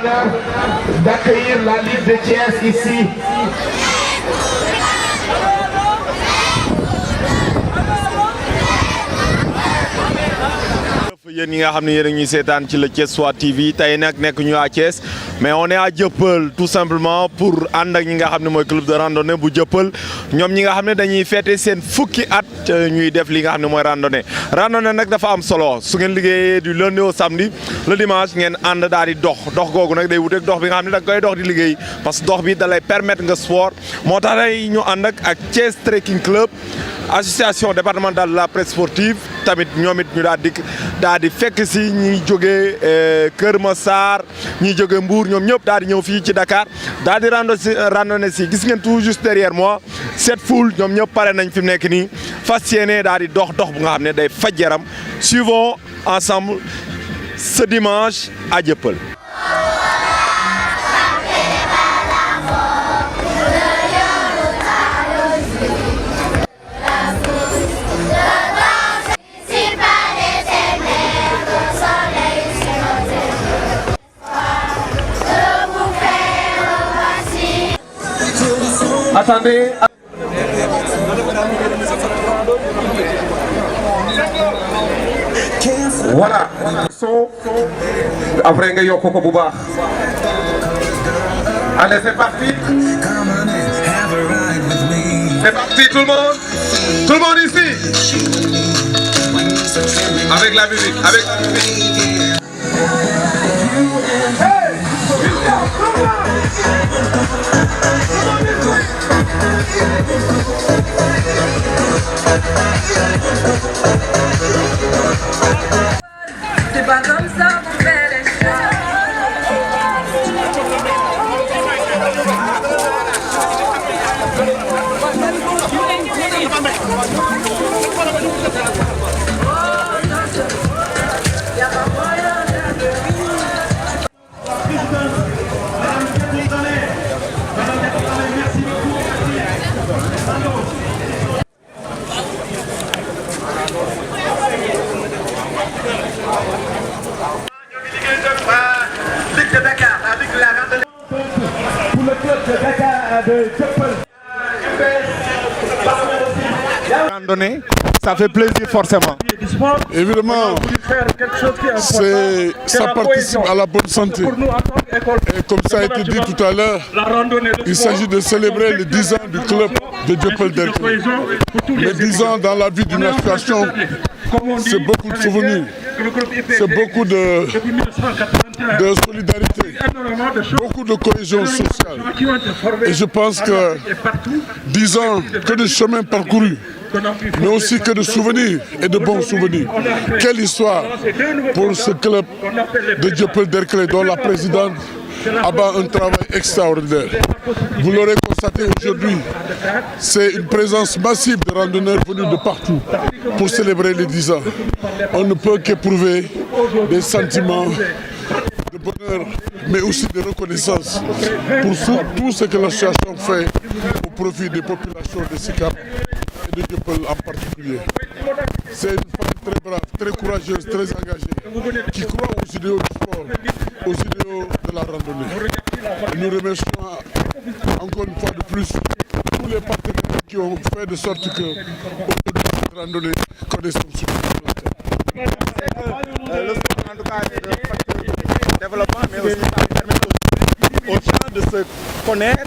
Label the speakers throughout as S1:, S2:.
S1: l'honneur d'accueillir la Ligue de Thiès ici.
S2: yéen ñi nga xam ne yéen a ñuy seetaan ci le Thiessois TV tey nag nekk ñu à Thiès mais on est à Dieuppeul tout simplement pour ànd ak ñi nga xam ne mooy club de randonnée bu Dieuppeul ñoom ñi nga xam ne dañuy fêter seen fukki at ñuy def li nga xam ne mooy randonnée nag dafa am solo su ngeen liggéeyee du lundi au samedi le dimanche ngeen ànd daal di dox googu nag day wuteeg dox bi nga xam ne da nga koy dox di liggéey parce que dox bi da lay permettre nga sport moo tax day ñu ànd ak Thiès Trekking Club association départementale de la presse sportive tamit ñoom it ñu daal di fekk si ñi jógee Kër Massar ñi jógee Mbour ñoom ñëpp daal di ñëw fii ci Dakar daal di randonnée si gis ngeen tout juste derrière moi cette foule ñoom ñëpp pare nañ fi mu nekk nii fas yéene daal di dox bu nga xam ne day faj yaram suivons ensemble ce dimanche à Dieuppeul.
S1: Attendez. Voilà. Après nga yokk ko bu baax. Allez, c'est parti. C'est parti tout le monde. Tout le monde ici. Avec la musique, avec la musique.
S3: C'est pas comme ça qu'on fait les choses.
S1: Ligue de Dakar, la Ligue de la randonnée. Pour le club de Dakar de Dieuppeul.
S2: Randonnée, ça fait plaisir forcément.
S4: Évidemment, ça participe à la bonne santé. Et comme ça a été dit tout à l'heure, il s'agit de célébrer les 10 ans du club de Dieuppeul-Derklé. Les 10 ans dans la vie d'une association, c'est beaucoup de souvenirs, c'est beaucoup de solidarité, beaucoup de cohésion sociale. Et je pense que 10 ans, que de chemin parcouru, mais aussi que de souvenirs et de bons souvenirs. Quelle histoire pour ce club de Dieuppeul-Derklé dont la présidente abat un travail extraordinaire. Vous l'aurez constaté aujourd'hui, c'est une présence massive de randonneurs venus de partout pour célébrer les 10 ans. On ne peut qu'éprouver des sentiments de bonheur, mais aussi de reconnaissance pour tout ce que l'association fait au profit des populations de Sicap et de Dieuppeul en particulier. C'est une femme très brave, très courageuse, très engagée, qui croit aux idéaux du sport, aux idéaux de la randonnée. Et nous remercions encore une fois de plus tous les partenaires qui ont fait de sorte que aujourd'hui cette randonnée connaisse son succès.
S2: Le sport en tout cas est un facteur de développement, mais aussi ça permet aux gens de se connaître.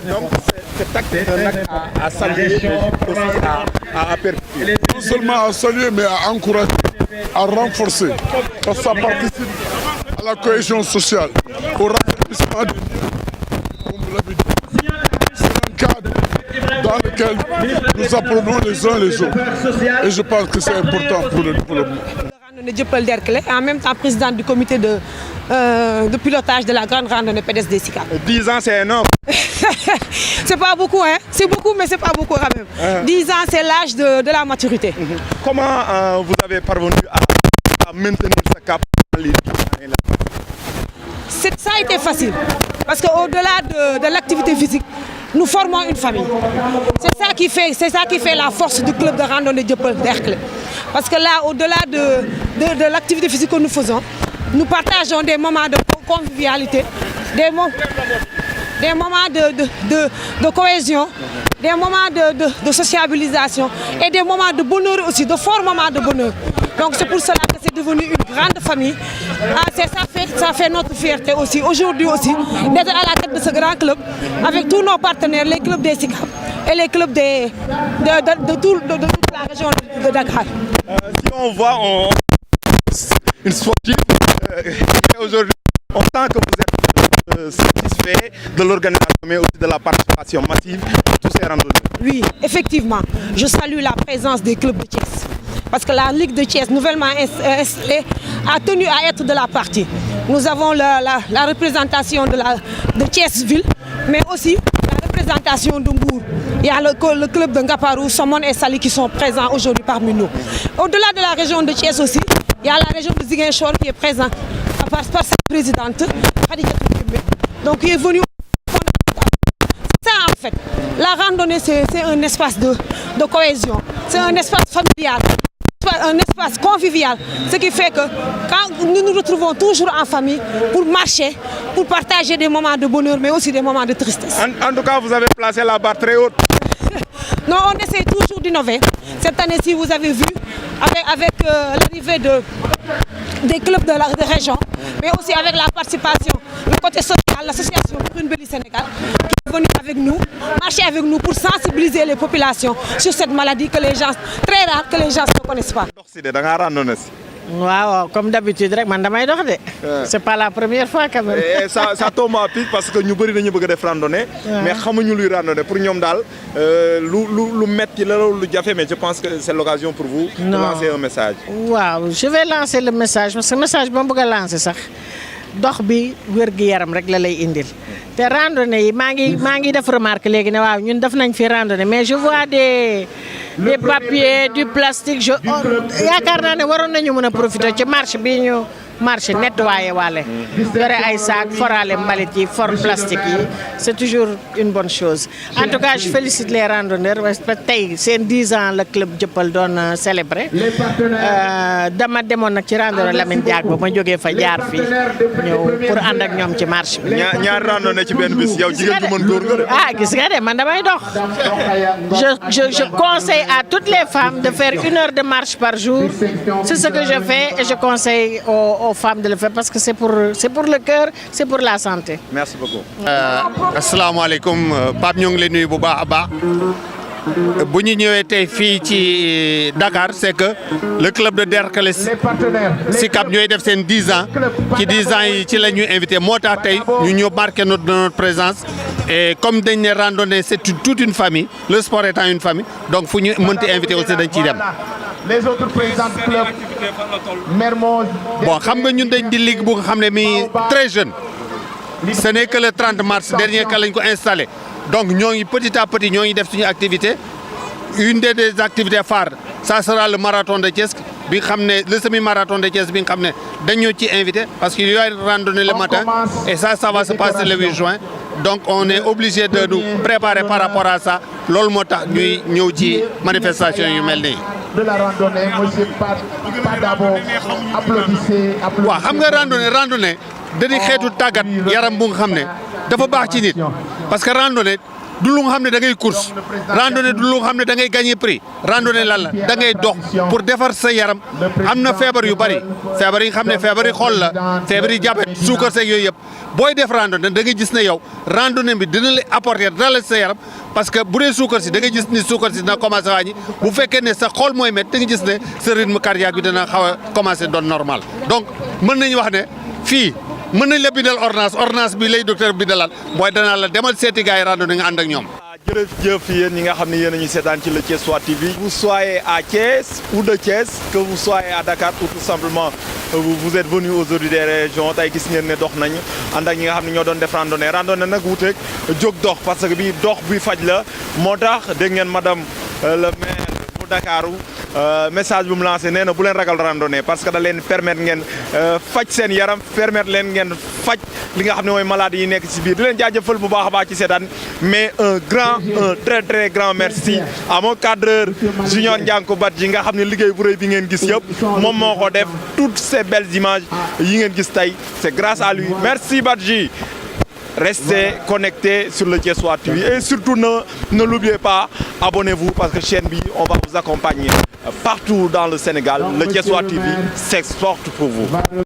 S2: Donc cet acte est un acte à saluer, mais aussi à perpétuer.
S4: Non seulement à saluer, mais à encourager, à renforcer, parce que ça participe à la cohésion sociale, au raffermissement des liens, comme vous l'avez dit. C'est un cadre dans lequel nous apprenons les uns les autres. Et je pense que c'est important pour le développement.
S5: De Dieuppeul-Derklé, en même temps présidente du comité de pilotage de la grande randonnée pédestre des Sicap.
S2: 10 ans, c'est énorme.
S5: C'est pas beaucoup, hein? C'est beaucoup, mais c'est pas beaucoup quand même. 10 ans, c'est l'âge de la maturité.
S2: Comment vous avez parvenu à maintenir ce cap dans les 10 ans?
S5: Ça a été facile, parce qu'au-delà de l'activité physique, nous formons une famille. C'est ça qui fait la force du club de randonnée Dieuppeul-Derklé. Parce que là, au-delà de l'activité physique que nous faisons, nous partageons des moments de convivialité, des moments de cohésion, des moments de sociabilisation et des moments de bonheur aussi, de forts moments de bonheur. Donc c'est pour cela que c'est devenu une grande famille. Ça fait notre fierté aussi, aujourd'hui aussi, d'être à la tête de ce grand club, avec tous nos partenaires, les clubs des SICAP et les clubs de toute la région de Dakar.
S2: Si on voit une sportive, aujourd'hui, on sent que vous êtes satisfait de l'organisation, mais aussi de la participation massive de tous ces randonnées.
S5: Oui, effectivement, je salue la présence des clubs de Thiès. Parce que la Ligue de Thiès, nouvellement installée, a tenu à être de la partie. Nous avons la représentation de Thiès-Ville, mais aussi la représentation de Mbour. Il y a le club de Ngaparou, Somon et Sali qui sont présents aujourd'hui parmi nous. Au-delà de la région de Thiès aussi, il y a la région de Ziguinchor qui est présente par sa présidente, Khadija Touré. Donc il est venu. C'est ça en fait. La randonnée, c'est un espace de cohésion, c'est un espace familial, un espace convivial. Ce qui fait que quand nous nous retrouvons toujours en famille pour marcher, pour partager des moments de bonheur, mais aussi des moments de tristesse.
S2: En tout cas, vous avez placé la barre très haute.
S5: Non, on essaie toujours d'innover. Cette année-ci, vous avez vu, avec l'arrivée des clubs de la région, mais aussi avec la participation, le côté social, l'association Brune Belly Sénégal, qui est venue avec nous, marcher avec nous pour sensibiliser les populations sur cette maladie que les gens, très rare, que les gens ne connaissent pas.
S6: Waaw, comme d'habitude rek man damay dox de. C'est pas la première fois quand même.
S2: Et ça tombe à pic parce que ñu bari dañu bëgg def randonnée, mais xamuñu luy randonnée pour ñom dal lu metti la lu jafé, mais je pense que c'est l'occasion pour vous de lancer un message.
S6: Waaw, je vais lancer le message parce que message bi ma bëgg lancer sax dox bi wër gi yaram rek la lay indil. Té randonnée yi maa ngi def remarque légui né waaw ñun def nañ fi randonnée, mais je vois des papiers, du plastique. Yaakaar naa ne waroon nañu mën a profiter ci marche bi ñu marché nettoyé waale yore ay sac forale mbalit yi for plastique yi c'est toujours une bonne chose. En tout cas je félicite les randonneurs parce que tey seen 10 ans le club Dieuppeul doon célébrer. Dama demoon nag ci randonnée Lamine Diack ba ma jógee fa jaar fii ñëw pour ànd ak ñoom ci marche bi.
S2: ñaar randonnée ci benn bis yow jigéen du mën góor nga de.
S6: Ah gis nga de man damay dox. Je conseille à toutes les femmes de faire 1 heure de marche par jour. C'est ce que je fais et je conseille aux femmes de le faire parce que c'est pour le cœur, c'est pour la santé.
S2: Merci beaucoup.
S7: Assalamu alaikum, Pape ñoo ngi lay nuyu bu baax a baax. Bu ñu ñëwee tey fii ci Dakar c'est que le club de Derklé SICAP ñooy def seen 10 ans ci 10 ans yi ci la ñuy invité moo tax tey ñu ñëw marqué notre présence et comme dañ ne randonnée c'est toute une famille, le sport étant une famille, donc fu ñu mënti invité aussi dañ ciy dem.
S1: Les autres présidents du club, Mermoz.
S7: Bon, xam nga ñun dañ di ligue bu nga xam ne mi très jeune. Ce n'est que le 30 mars dernier que lañ ko installé. Donc ñoo ngi petit à petit ñoo ngi def suñu activité. Une des activités phares, ça sera le marathon de Thiès bi nga xam ne le semi-marathon de Thiès bi nga xam ne dañoo ci invité parce qu'il y a une randonnée le matin et ça va se passer le 8 juin. Donc on est obligé de nous préparer par rapport à ça. Loolu moo tax ñuy ñëw ci manifestation yu mel nii.
S1: De la randonnée, monsieur Padabo, applaudissez.
S7: waaw xam nga randonnée dañuy xeetu tàggat yaram bu nga xam ne dafa baax ci nit parce que randonnée du lu nga xam ne da ngay course randonnée du lu nga xam ne da ngay gagner prix randonnée lan la da ngay dox pour defar sa yaram am na feebar yu bari feebar yi nga xam ne feebar yi xol la feebar yi diabète suukar seeg yooyu yëpp booy def randonnée da ngay gis ne yow randonnée bi dina la apporter dara sa yaram parce que bu dee suukar si da ngay gis ni suukar si dina commencé wàññi bu fekkee ne sa xol mooy métti da nga gis ne sa rythme cardiaque bi dina xaw a commencé doon normal donc mën nañu wax ne fii mën nañ la bindal ordonnance bi lay docteur bindalaat mooy danaa la demal seeti gars yi randonnée nga ànd ak ñoom.
S2: jërëjëf yéen ñi nga xam ne yéen a ñu seetaan ci le Thiessois TV. Vous soyez à Thiès ou de Thiès, que vous soyez à Dakar ou tout simplement vous êtes venu aujourd'hui des régions tey gis ngeen ne dox nañu ànd ak ñi nga xam ne ñoo doon def randonnée nag wuuteeg jóg dox parce que bi dox buy faj la moo tax dégg ngeen madame le maire bu Dakaru message bu mu lancé nee na bu leen ragal randonnée parce que da leen permettre ngeen faj seen yaram permettre leen ngeen faj li nga xam ne mooy maladie yi nekk ci biir di leen jaajëfal bu baax a baax ci seetaan mais un très très grand merci à mon cadreur Junior Ndiankou Badji nga xam ne liggéey bu rëy bi ngeen gis yëpp moom moo ko def toutes ces belles images yi ngeen gis tey c'est grâce à lui merci Badji. Restez connectés sur le Thiessois TV et surtout ne l'oubliez pas, abonnez-vous parce que chaîne bi on va vous accompagner partout dans le Sénégal. Le Thiessois TV s'exporte pour vous.